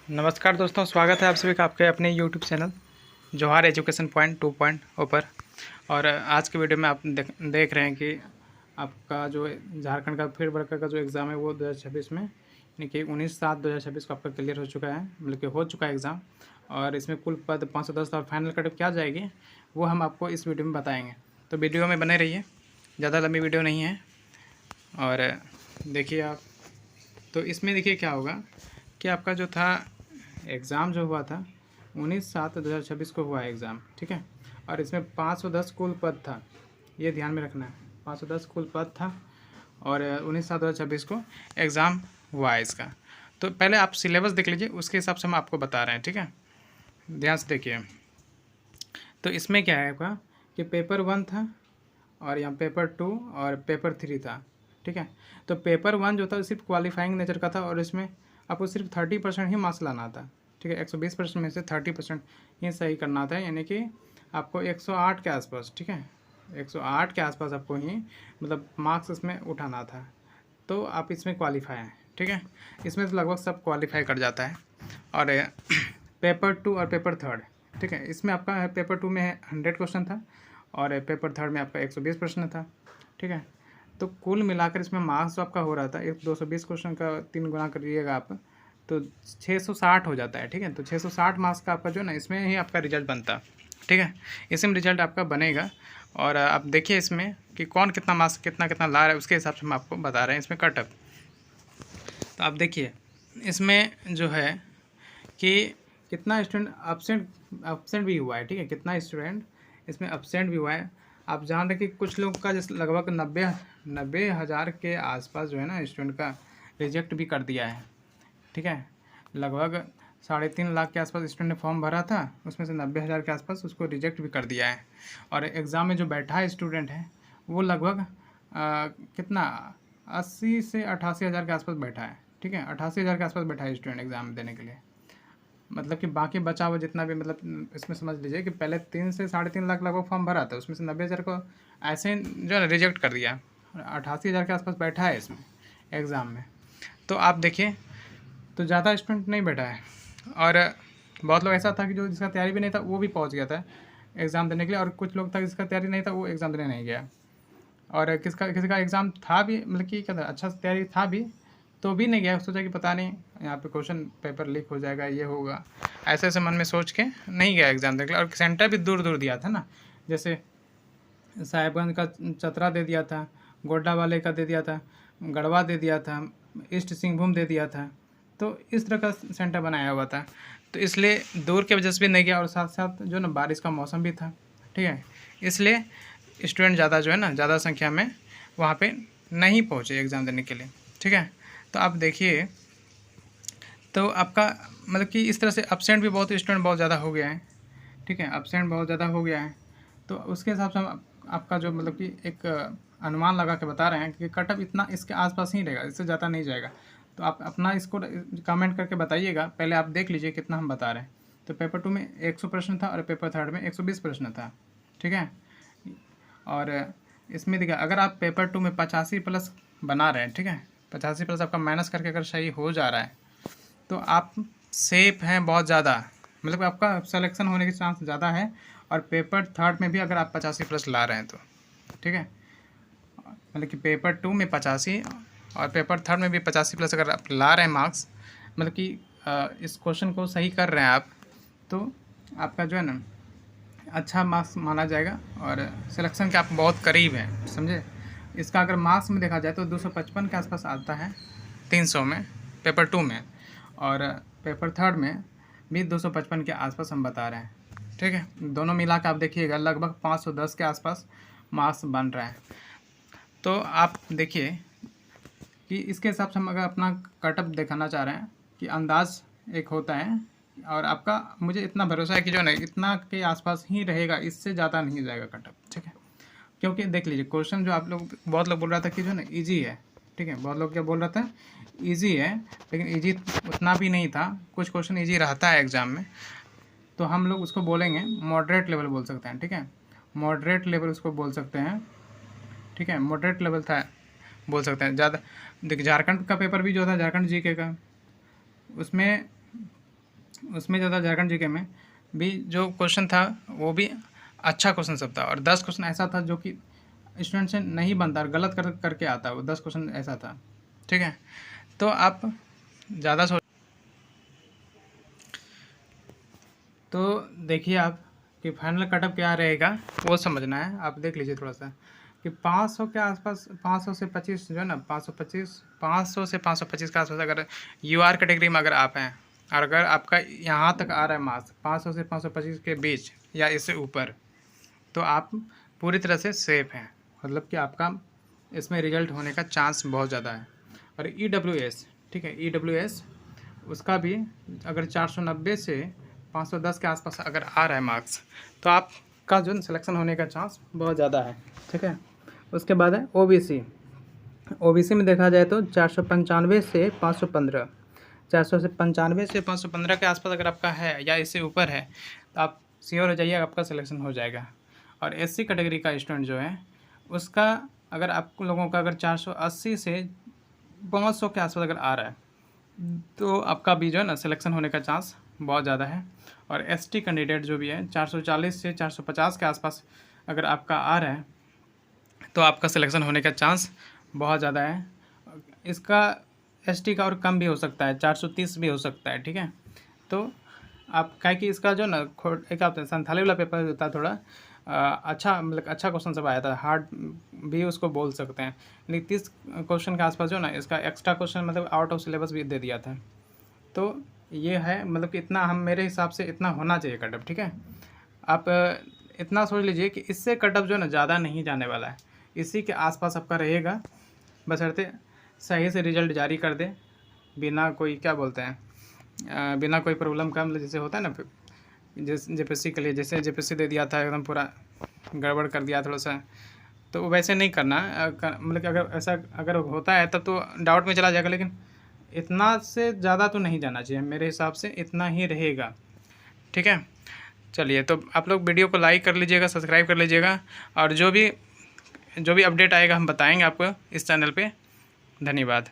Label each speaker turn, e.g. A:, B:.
A: नमस्कार दोस्तों, स्वागत है आप सभी का आपके अपने यूट्यूब चैनल जोहार एजुकेशन पॉइंट 2.0 पर। और आज के वीडियो में आप देख रहे हैं कि आपका जो झारखंड का फील्ड वर्कर का जो एग्ज़ाम है वो 2026 में यानी कि 19/7/2026 को आपका क्लियर हो चुका है, मतलब कि हो चुका है एग्ज़ाम। और इसमें कुल पद 510 और फाइनल कट क्या जाएगी वो हम आपको इस वीडियो में बताएँगे। तो वीडियो में बने रहिए, ज़्यादा लंबी वीडियो नहीं है। और देखिए आप, तो इसमें देखिए क्या होगा कि आपका जो था एग्ज़ाम जो हुआ था 19/7/2026 को हुआ है एग्ज़ाम, ठीक है। और इसमें 510 कुल पद था, ये ध्यान में रखना है। 510 कुल पद था और 19/7/2026 को एग्ज़ाम हुआ है इसका। तो पहले आप सिलेबस देख लीजिए, उसके हिसाब से हम आपको बता रहे हैं, ठीक है। ध्यान से देखिए। तो इसमें क्या है आपका कि पेपर 1 था और यहाँ पेपर 2 और पेपर 3 था, ठीक है। तो पेपर 1 जो था सिर्फ क्वालिफाइंग नेचर का था और इसमें आपको सिर्फ 30% ही मार्क्स लाना था, ठीक है। 120% में से 30% ही सही करना था, यानी कि आपको 108 के आसपास, ठीक है, 108 के आसपास आपको ही मतलब मार्क्स इसमें उठाना था। तो आप इसमें क्वालिफाई हैं, ठीक है। इसमें तो लगभग सब क्वालिफाई कर जाता है। और पेपर 2 और पेपर 3, ठीक है, इसमें आपका पेपर 2 में 100 क्वेश्चन था और पेपर 3 में आपका 120 प्रश्न था, ठीक है। तो कुल मिलाकर इसमें मार्क्स जो आपका हो रहा था, एक 220 क्वेश्चन का 3 गुना करिएगा आप तो 660 हो जाता है, ठीक है। तो 660 मार्क्स का आपका जो है ना, इसमें ही आपका रिजल्ट बनता, ठीक है। इसी में रिजल्ट आपका बनेगा। और आप देखिए इसमें कि कौन कितना मार्क्स कितना कितना ला रहा है, उसके हिसाब से हम आपको बता रहे हैं इसमें कट ऑफ। तो आप देखिए इसमें जो है कि कितना स्टूडेंट अपसेंट भी हुआ है, ठीक है, कितना स्टूडेंट इसमें अपसेंट भी हुआ है। आप जान रहे कि कुछ लोग का जैसे लगभग 90 हज़ार के आसपास जो है ना स्टूडेंट का रिजेक्ट भी कर दिया है, ठीक है। लगभग 3.5 लाख के आसपास स्टूडेंट ने फॉर्म भरा था, उसमें से 90 हज़ार के आसपास उसको रिजेक्ट भी कर दिया है। और एग्ज़ाम में जो बैठा है स्टूडेंट है वो लगभग कितना 80 से 88 हज़ार के आसपास बैठा है, ठीक है। 88 हज़ार के आसपास बैठा है स्टूडेंट एग्ज़ाम देने के लिए। मतलब कि बाकी बचा हुआ जितना भी, मतलब इसमें समझ लीजिए कि पहले 3 से 3.5 लाख लगभग फॉर्म भरा था, उसमें से 90 हज़ार को ऐसे जो है रिजेक्ट कर दिया। 88 हज़ार के आसपास बैठा है इसमें एग्ज़ाम में। तो आप देखिए, तो ज़्यादा स्टूडेंट नहीं बैठा है। और बहुत लोग ऐसा था कि जो जिसका तैयारी भी नहीं था वो भी पहुंच गया था एग्ज़ाम देने के लिए, और कुछ लोग था जिसका तैयारी नहीं था वो एग्ज़ाम देने नहीं गया। और किसी का एग्ज़ाम था भी, मतलब कि क्या था, अच्छा तैयारी था भी तो भी नहीं गया, सोचा कि पता नहीं यहाँ पे क्वेश्चन पेपर लीक हो जाएगा, ये होगा, ऐसे ऐसे मन में सोच के नहीं गया एग्ज़ाम देने के लिए। और सेंटर भी दूर दूर दिया था ना, जैसे साहेबगंज का चतरा दे दिया था, गोड्डा वाले का दे दिया था, गढ़वा दे दिया था, ईस्ट सिंहभूम दे दिया था। तो इस तरह का सेंटर बनाया हुआ था, तो इसलिए दूर के वजह से भी नहीं गया। और साथ साथ जो ना बारिश का मौसम भी था, ठीक है, इसलिए स्टूडेंट ज़्यादा जो है ना ज़्यादा संख्या में वहाँ पे नहीं पहुँचे एग्ज़ाम देने के लिए, ठीक है। तो आप देखिए, तो आपका मतलब कि इस तरह से अपसेंट भी बहुत स्टूडेंट बहुत ज़्यादा हो गया है, ठीक है, अपसेंट बहुत ज़्यादा हो गया है। तो उसके हिसाब से हम आपका जो मतलब कि एक अनुमान लगा के बता रहे हैं कि कट ऑफ इतना इसके आसपास ही रहेगा, इससे ज़्यादा नहीं जाएगा। तो आप अपना इसको कमेंट करके बताइएगा, पहले आप देख लीजिए कितना हम बता रहे हैं। तो पेपर 2 में 100 प्रश्न था और पेपर 3 में 120 प्रश्न था, ठीक है। और इसमें देखिए, अगर आप पेपर 2 में 85 प्लस बना रहे हैं, ठीक है, 85 प्लस आपका माइनस करके अगर सही हो जा रहा है तो आप सेफ हैं बहुत ज़्यादा, मतलब आपका सिलेक्शन होने के चांस ज़्यादा है। और पेपर 3 में भी अगर आप 85 प्लस ला रहे हैं तो, ठीक है, मतलब कि पेपर 2 में 85 और पेपर 3 में भी 85 प्लस अगर आप ला रहे हैं मार्क्स, मतलब कि इस क्वेश्चन को सही कर रहे हैं आप, तो आपका जो है ना अच्छा मार्क्स माना जाएगा और सिलेक्शन के आप बहुत करीब हैं, समझे। इसका अगर मार्क्स में देखा जाए तो 255 के आसपास आता है 300 में पेपर 2 में, और पेपर 3 में भी 255 के आसपास हम बता रहे हैं, ठीक है। दोनों मिला के आप देखिएगा लगभग 510 के आसपास मार्क्स बन रहा है। तो आप देखिए कि इसके हिसाब से हम अगर अपना कटअप दिखाना चाह रहे हैं कि अंदाज़ एक होता है, और आपका मुझे इतना भरोसा है कि जो है इतना के आसपास ही रहेगा, इससे ज़्यादा नहीं जाएगा कटअप, ठीक है। क्योंकि देख लीजिए क्वेश्चन जो आप लोग, बहुत लोग बोल रहा था कि जो है ना ईजी है, ठीक है, बहुत लोग क्या बोल रहा था ईजी है, लेकिन ईजी उतना भी नहीं था। कुछ क्वेश्चन ईजी रहता है एग्ज़ाम में, तो हम लोग उसको बोलेंगे मॉडरेट लेवल बोल सकते हैं, ठीक है, मॉडरेट लेवल उसको बोल सकते हैं, ठीक है, मॉडरेट लेवल था बोल सकते हैं। ज़्यादा देखिए, झारखंड का पेपर भी जो था झारखंड जीके का, उसमें उसमें जो था झारखंड जीके में भी जो क्वेश्चन था वो भी अच्छा क्वेश्चन सब था, और 10 क्वेश्चन ऐसा था जो कि स्टूडेंट से नहीं बनता और गलत करके आता, वो 10 क्वेश्चन ऐसा था। ठीक है, तो आप ज़्यादा सोच, तो देखिए आप कि फाइनल कटअप क्या रहेगा वो समझना है। आप देख लीजिए थोड़ा सा कि 500 के आसपास, 500 से 25 जो है ना, 500 से 525 के आसपास अगर यूआर कैटेगरी में अगर आप हैं, और अगर आपका यहाँ तक आ रहा है मार्क्स 500 से 525 के बीच या इससे ऊपर, तो आप पूरी तरह से सेफ हैं, मतलब कि आपका इसमें रिजल्ट होने का चांस बहुत ज़्यादा है। और EWS, ठीक है, EWS उसका भी अगर 490 से 510 के आसपास अगर आ रहा है मार्क्स, तो आपका जो सिलेक्शन होने का चांस बहुत ज़्यादा है। ठीक है, उसके बाद है OBC में देखा जाए तो 495 से 515, 400 से 95 से 515 के आसपास अगर आपका है या इससे ऊपर है, तो आप श्योर हो जाइए आपका सिलेक्शन हो जाएगा। और SC कैटेगरी का स्टूडेंट जो है उसका अगर आप लोगों का अगर 480 से 500 के आसपास अगर आ रहा है, तो आपका भी जो है ना सिलेक्शन होने का चांस बहुत ज़्यादा है। और ST कैंडिडेट जो भी है 440 से 450 के आसपास अगर आपका आ रहा है, तो आपका सिलेक्शन होने का चांस बहुत ज़्यादा है। इसका ST का और कम भी हो सकता है, 430 भी हो सकता है। ठीक है, तो आप क्या कि इसका जो ना एक आप संथाली वाला पेपर होता है थोड़ा अच्छा, मतलब अच्छा क्वेश्चन सब आया था, हार्ड भी उसको बोल सकते हैं, लेकिन 30 क्वेश्चन के आसपास जो ना इसका एक्स्ट्रा क्वेश्चन मतलब आउट ऑफ सिलेबस भी दे दिया था। तो ये है, मतलब कि इतना हम मेरे हिसाब से इतना होना चाहिए कटअप। ठीक है, आप इतना सोच लीजिए कि इससे कटअप जो ना ज़्यादा नहीं जाने वाला है, इसी के आसपास आपका रहेगा, बशर्ते सही से रिजल्ट जारी कर दे, बिना कोई क्या बोलते हैं बिना कोई प्रॉब्लम का, मतलब जैसे होता है ना जैसे JPSC के लिए, जैसे JPSC दे दिया था एकदम पूरा गड़बड़ कर दिया थोड़ा सा, तो वैसे नहीं करना। मतलब कि अगर ऐसा अगर होता है तब तो डाउट में चला जाएगा, लेकिन इतना से ज़्यादा तो नहीं जाना चाहिए, मेरे हिसाब से इतना ही रहेगा। ठीक है, चलिए, तो आप लोग वीडियो को लाइक कर लीजिएगा, सब्सक्राइब कर लीजिएगा, और जो भी अपडेट आएगा हम बताएंगे आपको इस चैनल पे। धन्यवाद।